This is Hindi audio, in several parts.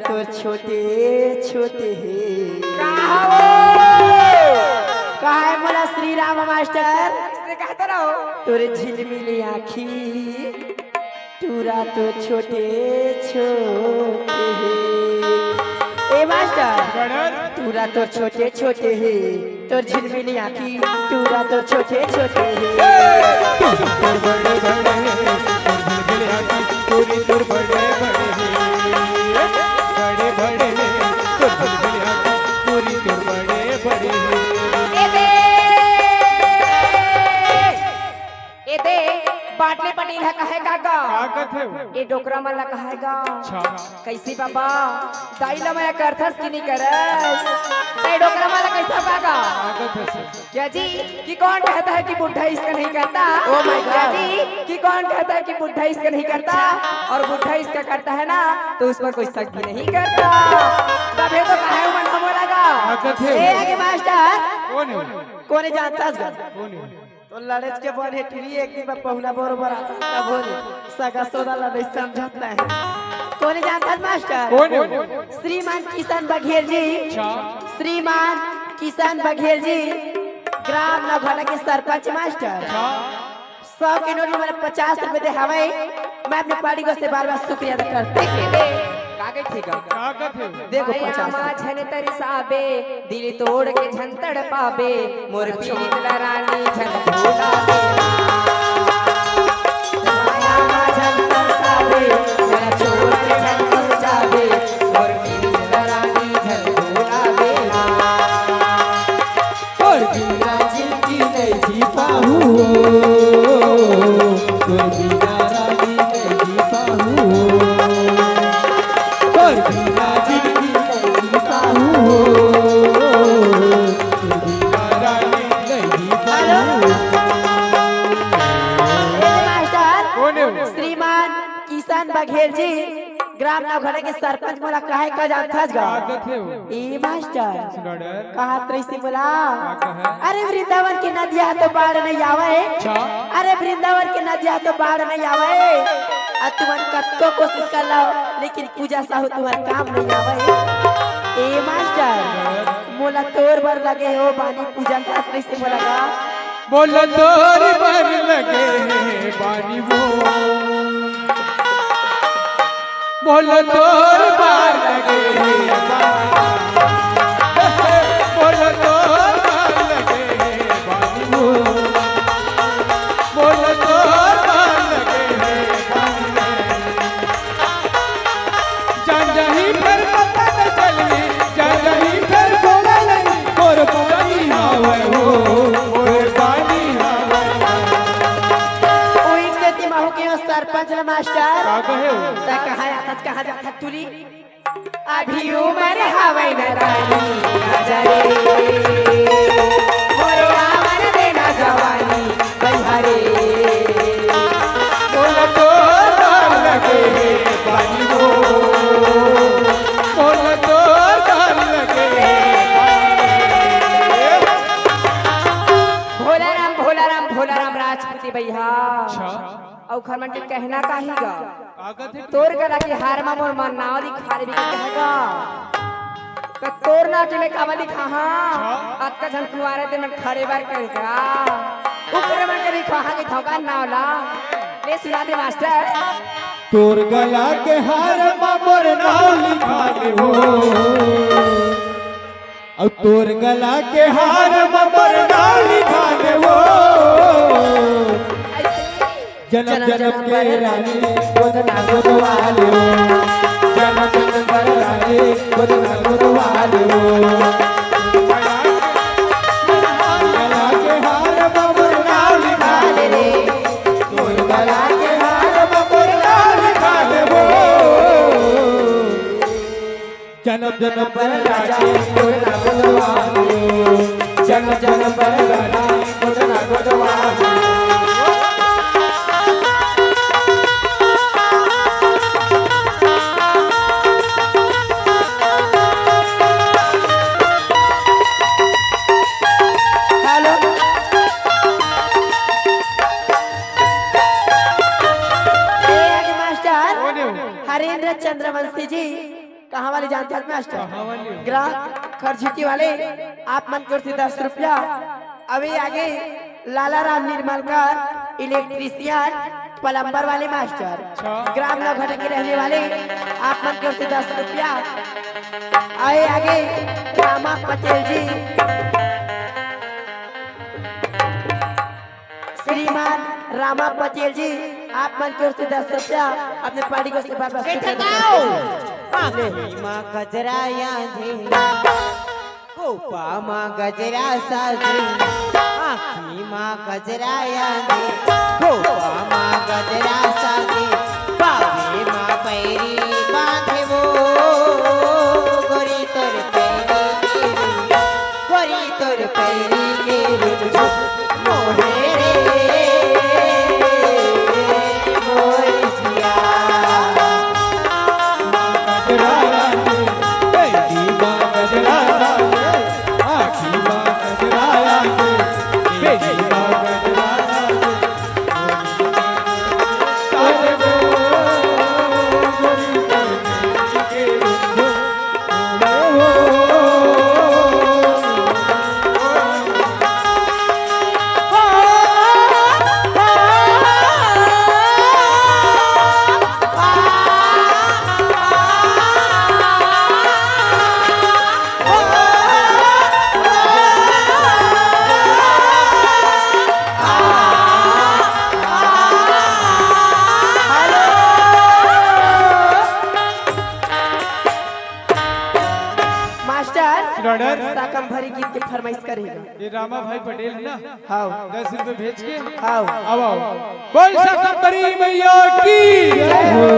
तो छोटे छोटे कहा है मोला श्री राम मास्टर कहता रहो तोरे झिलमिली आखी टूरा तो छोटे छोटे ए मास्टर टूरा तो छोटे छोटे है तोर झिलमिली आखी टूरा तो छोटे छोटे बाटले पनीर है कहे काका ये डोकरा मला कहेगा कैसी बाबा दाइला मैं करथस कि नहीं करस ये डोकरा मला कैसा काका क्या जी कि कौन कहता है कि बुढ़ा इसका नहीं करता ओ माय गॉड जी कि कौन कहता है कि बुढ़ा इसका नहीं करता और बुढ़ा इसका करता है ना तो उस पर कोई शक भी नहीं करता तबे तो कहे मन हम लगा ए आगे मास्टर कौन जानता है तो लड़ेज के बने ट्री एक दिन में पहुना बरोबर आता तब हो सगा सोदा लड़े समझत नहीं कौन जानता है मास्टर श्रीमान किशन बघेल जी श्रीमान किशन बघेल जी ग्राम नौखला के सरपंच मास्टर 100 के नोट में मैंने 50 रुपए दे हवाई मैं अपने पार्टी को से बार बार शुक्रिया अदा करते कागज ठीक है देखो भाई 50 आमा झन तरसाबे दिल तोड़ के झन तड़पाबे मोर पीत रानी झन भूलाबे भाई आमा झन तरसाबे झन छोड़ के झन तरसाबे मोर पीत रानी झन भूलाबे और बिना जिंदगी नहीं जी पाऊं तो बिना रानी नहीं जी पाऊं और बिना जिंदगी नहीं जी पाऊं तो बिना रानी नहीं जी पाऊं मास्टर श्रीमान किशन बघेल जी ग्राम नौखला के सरपंच मोला काहे का जानथस गा ई मास्टर कहा त्रिसी बोला अरे वृंदावन की नदिया तो बाढ़ नहीं आवे अरे वृंदावन की नदिया तो बाढ़ नहीं आवे आ तुमन कत्तो कोशिश कर लो लेकिन पूजा साहू तुम्हार काम नहीं आवे ए मास्टर मोला तोर बर लगे हो बानी पूजा का त्रिसी बोला गा बोल तोर बर लगे बानी वो बोल तोर बर लगे बोल तोर बर लगे बानी वो बोल तोर बर लगे जान रही फिर पता न चली जान रही फिर बोला नहीं और पानी हवा हो और पानी हवा ओ एक से तिमाहू के सरपंच न मास्टर का कहे ता कहा आता कहा जाता तुली अभी उम्र हवै न रानी नजरे मोरे आवर देना जवानी बहरे बोल तोर बर लगे पानी हो बोल तोर बर लगे भोला राम राजपूती भैया और खरमन के कहना काहीगा आगत है तोर गला की हार मा मोर मन नाव दिखा रे कहेगा का तोर ना के में कावा दिखा हां आज का झन कुआरे ते मन खड़े बार करेगा ऊपर मन के दिखा हां के थौका नावला ले सुना दे मास्टर तोर गला के हार मोर नाव लिखा दे हो और तोर गला के हार मोर नाव लिखा दे हो जन्म जन्म के रानी गोदना गोदवाले हो जन्म जन्म पर रानी गोदना गोदवाले हो गला के हार मोर नाव लिखा दे रे तोर गला के हार मोर नाव लिखा दे हो जन्म जन्म पर रानी गोदना गोदवाले हो जन्म जन्म पर रानी गोदना गोदवाले हरेंद्र चंद्रवंशी जी कहाँ वाले जानते हैं मास्टर? कहाँ वाले? ग्राम खरझिटी वाले आप मन कर 10 रुपया। अभी आगे लाला राम निर्मलकर इलेक्ट्रीशियन प्लम्बर वाले मास्टर ग्राम नौघटा के रहने वाले आप मन कर 10 रुपया। आए आगे रामा पटेल जी श्रीमान रामा पटेल जी आप मन की ओर से 10 रुपया अपने पार्टी को से माँ गजरा यादे गोपा माँ गजरा साजे आखी माँ गजरा यादे गोपा माँ गजरा साजे बावे माँ पैरी बांधे वो गोरी तोर पैरी के मोहे साकम भरी गीत के फरमाइश करेगा। ये रामा भाई पटेल है ना? हाँ 10 रुपए भेज के हाँ आओ बोल शाकंभरी मैया की जय हो।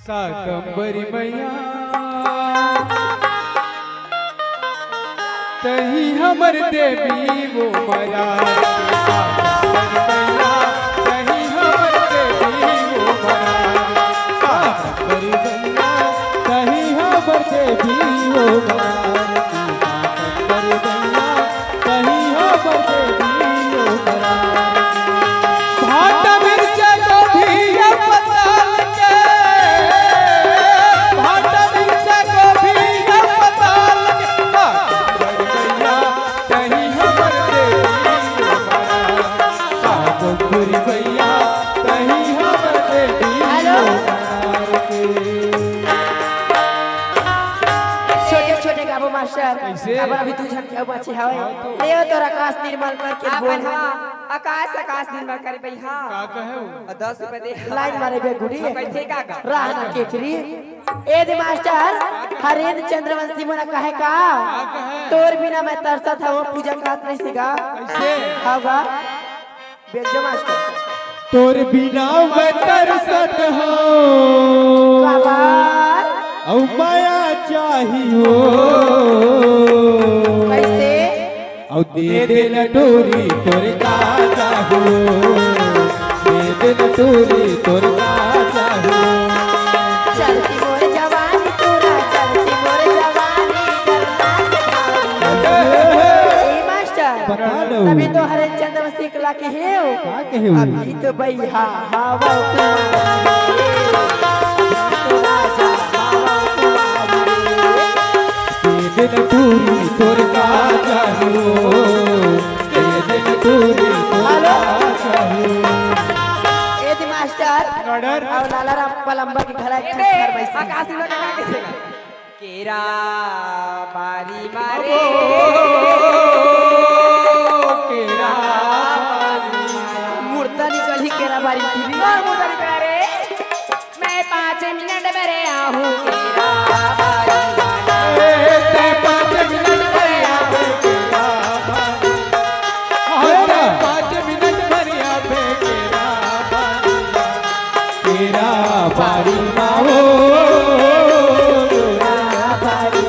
शाकंभरी मैया तही हमर देवी वो मरा अब अभी तू झन क्या बचे हवे ले तो आकाश निर्मल करके बोल आकाश आकाश निर्मल करे भाई हां का कहे 10 रुपए दे लाइन मारे बे गुड़ी कैसे का रहना केकरी ए दे मास्टर हरेंद्र चंद्रवंशी मोना कहे का तोर बिना मैं तरसा था वो पूजा खात नहीं सीगा कैसे होगा बेजो मास्टर तोर बिना मैं तरसत हूं बाबा औ माया चाहियो कैसे औ दे दे लटोरी तोर का चाहियो दे दे लटोरी तोर का चाहियो चलती मोर जवानी तोरा चलती मोर जवानी करना ए मास्टर बता दो तभी तो हरे चंद्रवंशी कला के हेव का कहे अभी तो भैया हवा लटोरी तोर का चाहियो दे दे लटोरी तोर का चाहियो ए दी मास्टर ऑर्डर और लाला राम पलंबर के घर एक दे फरमाइश आकाश निर्मल का कैसे केरा बारी मारे केरा मूर्ता निकली केरा बारी टीवी मूर्ता निकला रे मैं 5 मिनट में रे आहूं केरा बारी बारी माओ बारी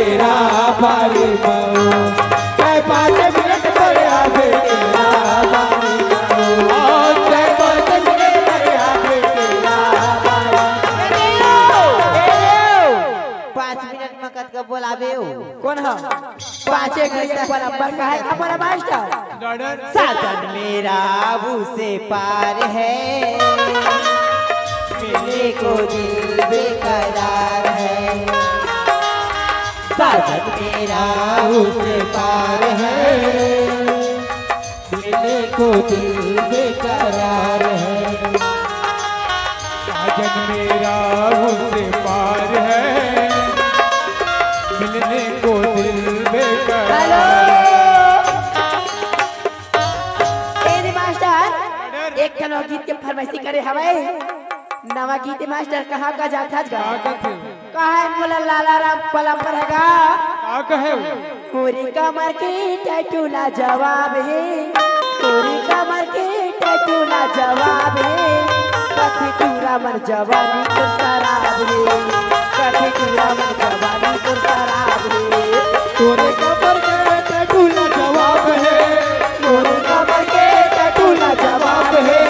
तेरा बारी माओ, मैं 5 मिनट पर आवे तेरा बारी माओ, मैं 5 मिनट पर आवे तेरा बारी। 5 मिनट में कत का बोलावे हो कौन है 5 घंटे बराबर काहे का बोला मास्टर साजन मेरा अबू से पार है, मिलने को दिल बेकरार है। साजन मेरा अबू से पार है, मिलने को दिल बेकरार है। साजन मेरा उससे पार है, मिलने को दिल बेकरार। एक खनो गीत के फरमाइशी करे हवे नवा गीत मास्टर कहाँ का जाता गा कहाँ है बोला लाला राम पलंबर हैगा पूरी कमर की टैटू ना जवाब है, पूरी कमर की टैटू ना जवाब है, कथी पूरा मन जवानी को शराब है, कथी पूरा मन जवानी को शराब है, तोरे कमर के टैटू ना जवाब है, पूरी कमर के टैटू ना जवाब है,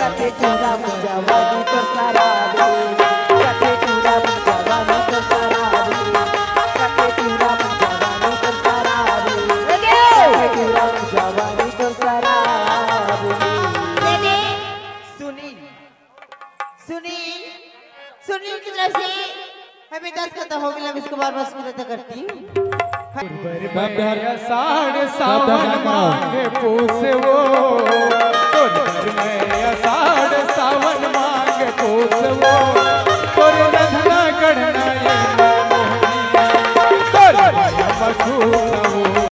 कथे चूड़ा मन जवानी तो शराब है, कथे चूड़ा मन जवानी तो शराब है, कथे चूड़ा मन जवानी तो शराब है, कथे चूड़ा मन जवानी तो शराब है। सुनील सुनील सुनील की तरफ से हमें 10 खत्म हो गया, इसको बार बार सुनता करती हूँ। साढ़े सावन मांगे पूछ वो, साढ़े सावन मांगे पूछ वो।